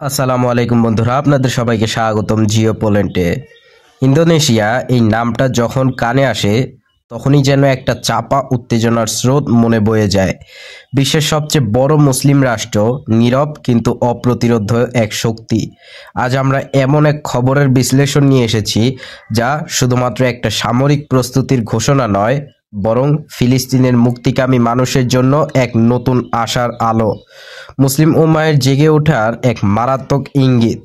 আসসালামু আলাইকুম বন্ধুরা, আপনাদের সবাইকে স্বাগতম জিও পোল্যান্ডে। ইন্দোনেশিয়া এই নামটা যখন কানে আসে তখনই যেন একটা চাপা উত্তেজনার স্রোত মনে বয়ে যায়। বিশ্বের সবচেয়ে বড় মুসলিম রাষ্ট্র, নীরব কিন্তু অপ্রতিরোধ্য এক শক্তি। আজ আমরা এমন এক খবরের বিশ্লেষণ নিয়ে এসেছি যা শুধুমাত্র একটা সামরিক প্রস্তুতির ঘোষণা নয়, বরং ফিলিস্তিনের মুক্তিকামী মানুষের জন্য এক নতুন আশার আলো, মুসলিম উম্মাহের জেগে ওঠার এক মারাত্মক ইঙ্গিত।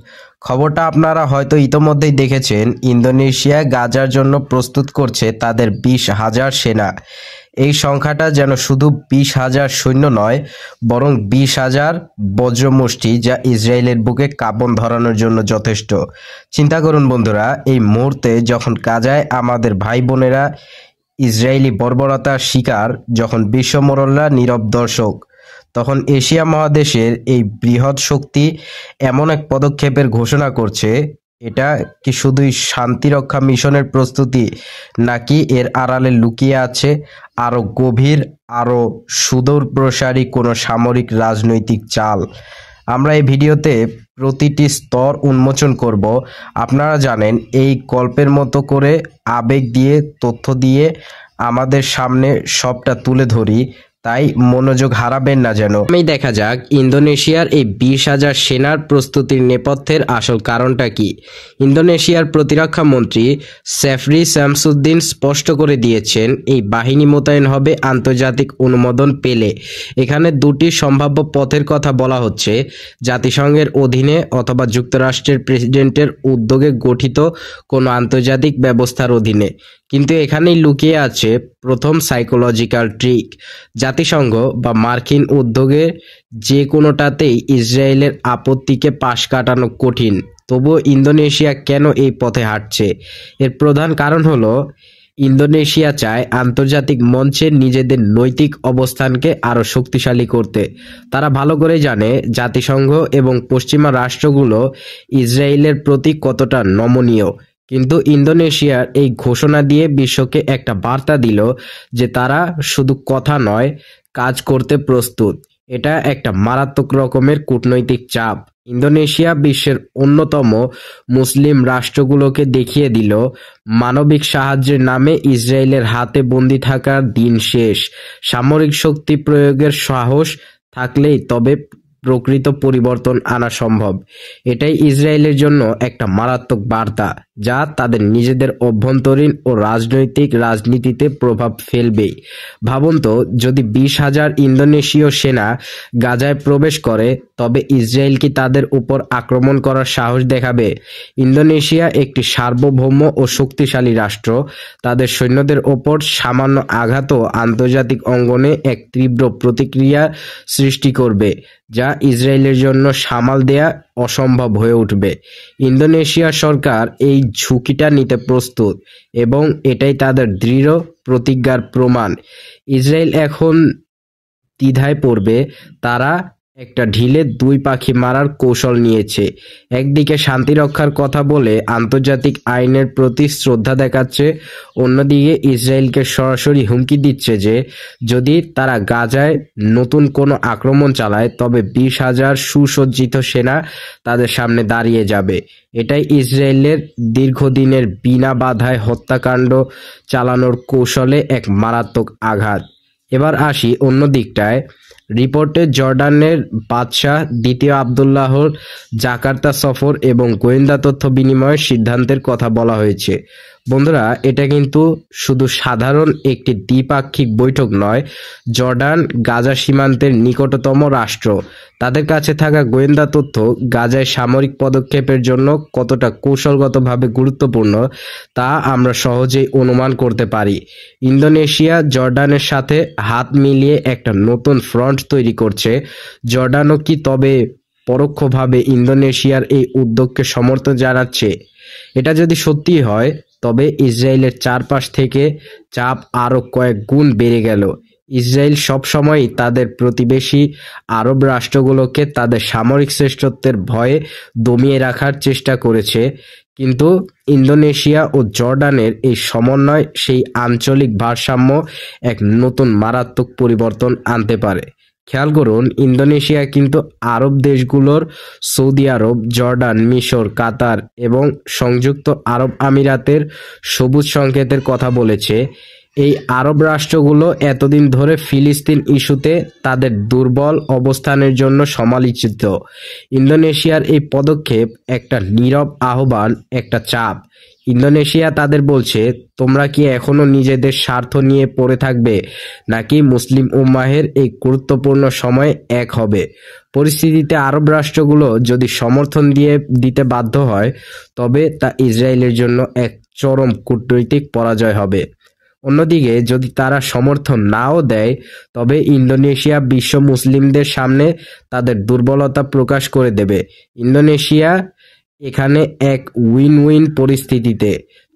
খবরটা আপনারা হয়তো ইতোমধ্যেই দেখেছেন, ইন্দোনেশিয়া গাজার জন্য প্রস্তুত করছে তাদের 20,000 সেনা। এই সংখ্যাটা যেন শুধু 20,000 সৈন্য নয়, বরং 20,000 বজ্রমুষ্টি, যা ইসরায়েলের বুকে কাঁপন ধরানোর জন্য যথেষ্ট। চিন্তা করুন বন্ধুরা, এই মুহূর্তে যখন গাজায় আমাদের ভাই বোনেরা ইসরায়েলি বর্বরতার শিকার, যখন বিশ্বমোড়লরা নীরব দর্শক, তখন এশিয়া মহাদেশের এই বৃহৎ শক্তি এমন এক পদক্ষেপের ঘোষণা করছে। এটা কি শুধুই শান্তিরক্ষা মিশনের প্রস্তুতি, নাকি এর আড়ালে লুকিয়ে আছে আরও গভীর, আরও সুদূরপ্রসারী কোনো সামরিক রাজনৈতিক চাল? আমরা এই ভিডিওতে প্রতিটি স্তর উন্মোচন করব। আপনারা জানেন, এই গল্পের মতো করে আবেগ দিয়ে, তথ্য দিয়ে আমাদের সামনে সবটা তুলে ধরি, তাই মনোযোগ হারাবেন না যেন। দেখা যাক ইন্দোনেশিয়ার এই 20,000 সেনার প্রস্তুতির নেপথ্যের আসল কারণটা কি। ইন্দোনেশিয়ার প্রতিরক্ষা মন্ত্রী সেফরি শামসুদ্দিন স্পষ্ট করে দিয়েছেন, এই বাহিনী মোতায়েন হবে আন্তর্জাতিক অনুমোদন পেলে। এখানে দুটি সম্ভাব্য পথের কথা বলা হচ্ছে: জাতিসংঘের অধীনে অথবা যুক্তরাষ্ট্রের প্রেসিডেন্টের উদ্যোগে গঠিত কোনো আন্তর্জাতিক ব্যবস্থার অধীনে। কিন্তু এখানেই লুকিয়ে আছে প্রথম সাইকোলজিক্যাল ট্রিক। জাতিসংঘ বা মার্কিন উদ্যোগে যে কোনোটাতেই ইসরায়েলের আপত্তিকে পাশ কাটানো কঠিন। তবুও ইন্দোনেশিয়া কেন এই পথে হাঁটছে? এর প্রধান কারণ হলো, ইন্দোনেশিয়া চায় আন্তর্জাতিক মঞ্চে নিজেদের নৈতিক অবস্থানকে আরও শক্তিশালী করতে। তারা ভালো করে জানে জাতিসংঘ এবং পশ্চিমা রাষ্ট্রগুলো ইসরায়েলের প্রতি কতটা নমনীয়। কিন্তু ইন্দোনেশিয়ার এই ঘোষণা দিয়ে বিশ্বকে একটা বার্তা দিল যে তারা শুধু কথা নয়, কাজ করতে প্রস্তুত। এটা একটা মারাত্মক রকমের কূটনৈতিক চাপ। ইন্দোনেশিয়া বিশ্বের অন্যতম মুসলিম রাষ্ট্রগুলোকে দেখিয়ে দিল, মানবিক সাহায্যের নামে ইসরায়েলের হাতে বন্দী থাকার দিন শেষ। সামরিক শক্তি প্রয়োগের সাহস থাকলেই তবে প্রকৃত পরিবর্তন আনা সম্ভব। এটাই ইসরায়েলের জন্য একটা মারাত্মক বার্তা, যা তাদের নিজেদের অভ্যন্তরীণ ও রাজনৈতিক রাজনীতিতে প্রভাব ফেলবেই। ভাবুন তো, যদি 20,000 ইন্দোনেশীয় সেনা গাজায় প্রবেশ করে, তবে ইসরায়েল কি তাদের উপর আক্রমণ করার সাহস দেখাবে? ইন্দোনেশিয়া একটি সার্বভৌম ও শক্তিশালী রাষ্ট্র। তাদের সৈন্যদের ওপর সামান্য আঘাতও আন্তর্জাতিক অঙ্গনে এক তীব্র প্রতিক্রিয়া সৃষ্টি করবে, যা ইসরায়েলের জন্য সামাল দেয়া অসম্ভব হয়ে উঠবে। ইন্দোনেশিয়া সরকার এই ঝুঁকিটা নিতে প্রস্তুত, এবং এটাই তাদের দৃঢ় প্রতিজ্ঞার প্রমাণ। ইসরায়েল এখন দ্বিধায় পড়বে। তারা একটা ঢিলে দুই পাখি মারার কৌশল নিয়েছে। একদিকে শান্তি রক্ষার কথা বলে আন্তর্জাতিক আইনের প্রতি শ্রদ্ধা দেখাচ্ছে, অন্যদিকে ইসরায়েলকে সরাসরি হুমকি দিচ্ছে যে যদি তারা গাজায় নতুন কোনো আক্রমণ চালায়, তবে 20,000 সুসজ্জিত সেনা তাদের সামনে দাঁড়িয়ে যাবে। এটাই ইসরায়েলের দীর্ঘদিনের বিনা বাধায় হত্যাকাণ্ড চালানোর কৌশলে এক মারাত্মক আঘাত। এবার আসি অন্য দিকটায়। রিপোর্টে জর্ডানের বাদশাহ দ্বিতীয় আবদুল্লাহর জাকার্তা সফর এবং গোয়েন্দা তথ্য বিনিময়ের সিদ্ধান্তের কথা বলা হয়েছে। বন্ধুরা, এটা কিন্তু শুধু সাধারণ একটি দ্বিপাক্ষিক বৈঠক নয়। জর্ডান গাজা সীমান্তের নিকটতম রাষ্ট্র। তাদের কাছে থাকা গোয়েন্দা তথ্য গাজায় সামরিক পদক্ষেপের জন্য কতটা কৌশলগতভাবে গুরুত্বপূর্ণ তা আমরা সহজেই অনুমান করতে পারি। ইন্দোনেশিয়া জর্ডানের সাথে হাত মিলিয়ে একটা নতুন ফ্রন্ট তৈরি করছে। জর্ডানও কি তবে পরোক্ষভাবে ইন্দোনেশিয়ার এই উদ্যোগকে সমর্থন জানাচ্ছে? এটা যদি সত্যি হয়, তবে ইসরায়েলের চারপাশ থেকে চাপ আরও কয়েক গুণ বেড়ে গেল। ইসরায়েল সবসময়ই তাদের প্রতিবেশী আরব রাষ্ট্রগুলোকে তাদের সামরিক শ্রেষ্ঠত্বের ভয়ে দমিয়ে রাখার চেষ্টা করেছে, কিন্তু ইন্দোনেশিয়া ও জর্ডানের এই সমন্বয় সেই আঞ্চলিক ভারসাম্য এক নতুন মারাত্মক পরিবর্তন আনতে পারে। খেয়াল করুন, ইন্দোনেশিয়া কিন্তু আরব দেশগুলোর সৌদি আরব, জর্ডান, মিশর, কাতার এবং সংযুক্ত আরব আমিরাতের সবুজ সংকেতের কথা বলেছে। এই আরব রাষ্ট্রগুলো এতদিন ধরে ফিলিস্তিন ইস্যুতে তাদের দুর্বল অবস্থানের জন্য সমালোচিত। ইন্দোনেশিয়ার এই পদক্ষেপ একটা নীরব আহ্বান, একটা চাপ। ইন্দোনেশিয়া তাদের বলছে, তোমরা কি এখনো নিজেদের স্বার্থ নিয়ে পড়ে থাকবে, নাকি মুসলিম উম্মাহের এই গুরুত্বপূর্ণ সময়ে এক হবে? পরিস্থিতিতে আরব রাষ্ট্রগুলো যদি সমর্থন দিতে বাধ্য হয়, তবে তা ইসরায়েলের জন্য এক চরম কূটনৈতিক পরাজয় হবে। অন্যদিকে যদি তারা সমর্থন নাও দেয়, তবে ইন্দোনেশিয়া বিশ্ব মুসলিমদের সামনে তাদের দুর্বলতা প্রকাশ করে দেবে। ইন্দোনেশিয়া এখানে এক উইন উইন পরিস্থিতিতে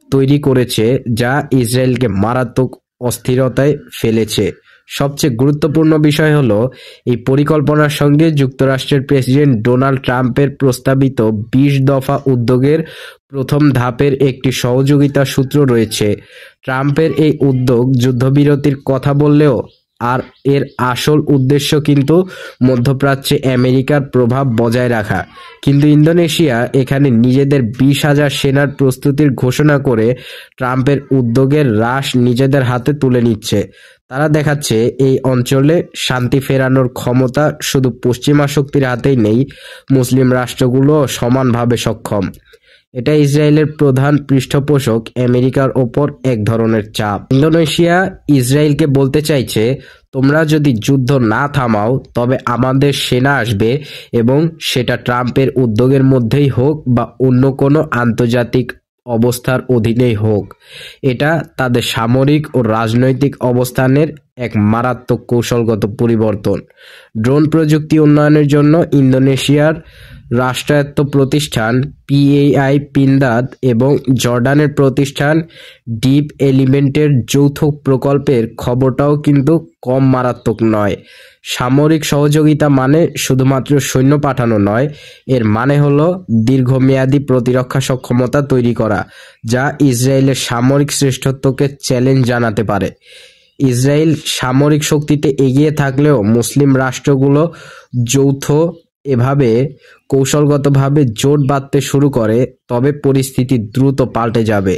তৈরি করেছে, যা ইসরায়েলকে মারাত্মক অস্থিরতায় ফেলেছে। সবচেয়ে গুরুত্বপূর্ণ বিষয় হলো, এই পরিকল্পনার সঙ্গে যুক্তরাষ্ট্রের প্রেসিডেন্ট ডোনাল্ড ট্রাম্পের প্রস্তাবিত ২০ দফা উদ্যোগের প্রথম ধাপের একটি সহযোগিতা সূত্র রয়েছে। ট্রাম্পের এই উদ্যোগ যুদ্ধবিরতির কথা বললেও আর এর আসল উদ্দেশ্য কিন্তু মধ্যপ্রাচ্যে আমেরিকার প্রভাব বজায় রাখা। কিন্তু ইন্দোনেশিয়া এখানে নিজেদের ২০,০০০ সেনার প্রস্তুতির ঘোষণা করে ট্রাম্পের উদ্যোগের রাশ নিজেদের হাতে তুলে নিচ্ছে। তারা দেখাচ্ছে, এই অঞ্চলে শান্তি ফেরানোর ক্ষমতা শুধু পশ্চিমা শক্তির হাতেই নেই, মুসলিম রাষ্ট্রগুলোও সমানভাবে সক্ষম। এটা ইসরায়েলের প্রধান পৃষ্ঠপোষক আমেরিকার ওপর এক ধরনের চাপ। ইন্দোনেশিয়া ইসরায়েলকে বলতে চাইছে, তোমরা যদি যুদ্ধ না থামাও, তবে আমাদের সেনা আসবে, এবং সেটা ট্রাম্পের উদ্যোগের মধ্যেই হোক বা অন্য কোনো আন্তর্জাতিক অবস্থার অধীনেই হোক। এটা তাদের সামরিক ও রাজনৈতিক অবস্থানের এক মারাত্মক কৌশলগত পরিবর্তন। ড্রোন প্রযুক্তি উন্নয়নের জন্য ইন্দোনেশিয়ার রাষ্ট্রায়ত্ত প্রতিষ্ঠান পিএআই পিন্দাত এবং জর্ডানের প্রতিষ্ঠান ডিপ এলিমেন্টের যৌথ প্রকল্পের খবরটাও কিন্তু কম মারাত্মক নয়। সামরিক সহযোগিতা মানে শুধুমাত্র সৈন্য পাঠানো নয়, এর মানে হলো দীর্ঘমেয়াদী প্রতিরক্ষা সক্ষমতা তৈরি করা, যা ইসরায়েলের সামরিক শ্রেষ্ঠত্বকে চ্যালেঞ্জ জানাতে পারে। ইসরায়েল সামরিক শক্তিতে এগিয়ে থাকলেও মুসলিম রাষ্ট্রগুলো যৌথ এভাবে কৌশলগতভাবে জোট বাঁধতে শুরু করে, তবে পরিস্থিতি দ্রুত পাল্টে যাবে।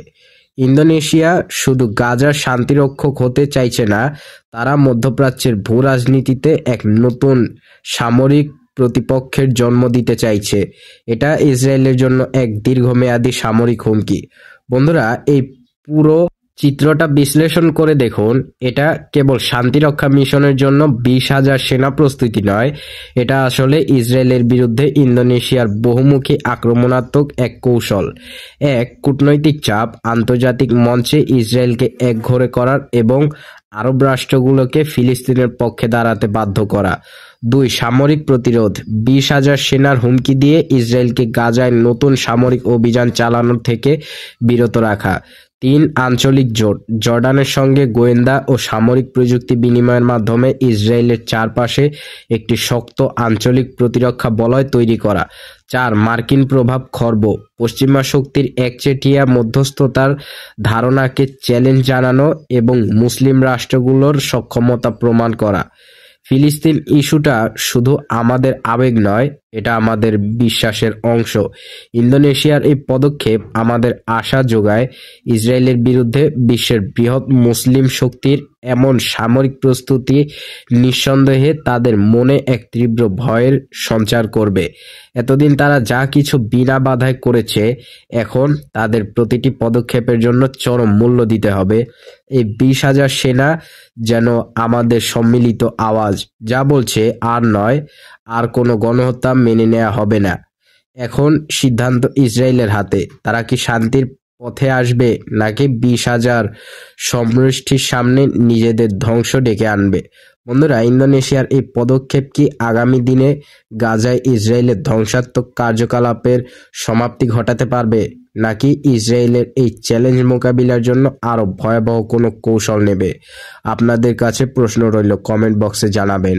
ইন্দোনেশিয়া শুধু গাজার শান্তিরক্ষক হতে চাইছে না, তারা মধ্যপ্রাচ্যের ভূরাজনীতিতে এক নতুন সামরিক প্রতিপক্ষের জন্ম দিতে চাইছে। এটা ইসরায়েলের জন্য এক দীর্ঘমেয়াদী সামরিক হুমকি। বন্ধুরা, এই পুরো চিত্রটা বিশ্লেষণ করে দেখুন, এটা কেবল শান্তিরক্ষা মিশনের জন্য ২০,০০০ সেনা প্রস্তুতি নয়, এটা আসলে ইসরায়েলের বিরুদ্ধে ইন্দোনেশিয়ার বহুমুখী আক্রমণাত্মক এক কৌশল। এক, কূটনৈতিক চাপ, আন্তর্জাতিক মঞ্চে ইসরায়েলকে একঘরে করার এবং আরব রাষ্ট্রগুলোকে ফিলিস্তিনের পক্ষে দাঁড়াতে বাধ্য করা। ২, সামরিক প্রতিরোধ, ২০,০০০ সেনার হুমকি দিয়ে ইসরায়েলকে গাজায় নতুন সামরিক অভিযান চালানোর থেকে বিরত রাখা। ৩, আঞ্চলিক জোট, জর্ডানের সঙ্গে গোয়েন্দা ও সামরিক প্রযুক্তি বিনিময়ের মাধ্যমে ইসরায়েলের চারপাশে একটি শক্ত আঞ্চলিক প্রতিরক্ষা বলয় তৈরি করা। ৪, মার্কিন প্রভাব খর্ব, পশ্চিমা শক্তির একচেটিয়া মধ্যস্থতার ধারণাকে চ্যালেঞ্জ জানানো এবং মুসলিম রাষ্ট্রগুলোর সক্ষমতা প্রমাণ করা। ফিলিস্তিন ইস্যুটা শুধু আমাদের আবেগ নয়, এটা আমাদের বিশ্বাসের অংশ। ইন্দোনেশিয়ার এই পদক্ষেপ আমাদের আশা যোগায়, ইসরায়েলের বিরুদ্ধে বিশ্বের বৃহৎ মুসলিম শক্তির এমন সামরিক প্রস্তুতি নিঃসন্দেহে তাদের মনে এক তীব্র ভয়ের সঞ্চার করবে। এতদিন তারা যা কিছু বিনা বাধায় করেছে, এখন তাদের প্রতিটি পদক্ষেপের জন্য চরম মূল্য দিতে হবে। এই ২০,০০০ সেনা যেন আমাদের সম্মিলিত আওয়াজ, যা বলছে আর নয়, আর কোনো গণহত্যা মেনে নেওয়া হবে না। এখন সিদ্ধান্ত ইসরায়েলের হাতে, তারা কি শান্তির পথে আসবে, নাকি ২০,০০০ সমষ্টির সামনে নিজেদের ধ্বংস ডেকে আনবে? বন্ধুরা, ইন্দোনেশিয়ার এই পদক্ষেপ কি আগামী দিনে গাজায় ইসরায়েলের ধ্বংসাত্মক কার্যকলাপের সমাপ্তি ঘটাতে পারবে, নাকি ইসরায়েলের এই চ্যালেঞ্জ মোকাবিলার জন্য আরো ভয়াবহ কোনো কৌশল নেবে? আপনাদের কাছে প্রশ্ন রইল, কমেন্ট বক্সে জানাবেন।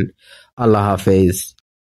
আল্লাহ হাফেজ।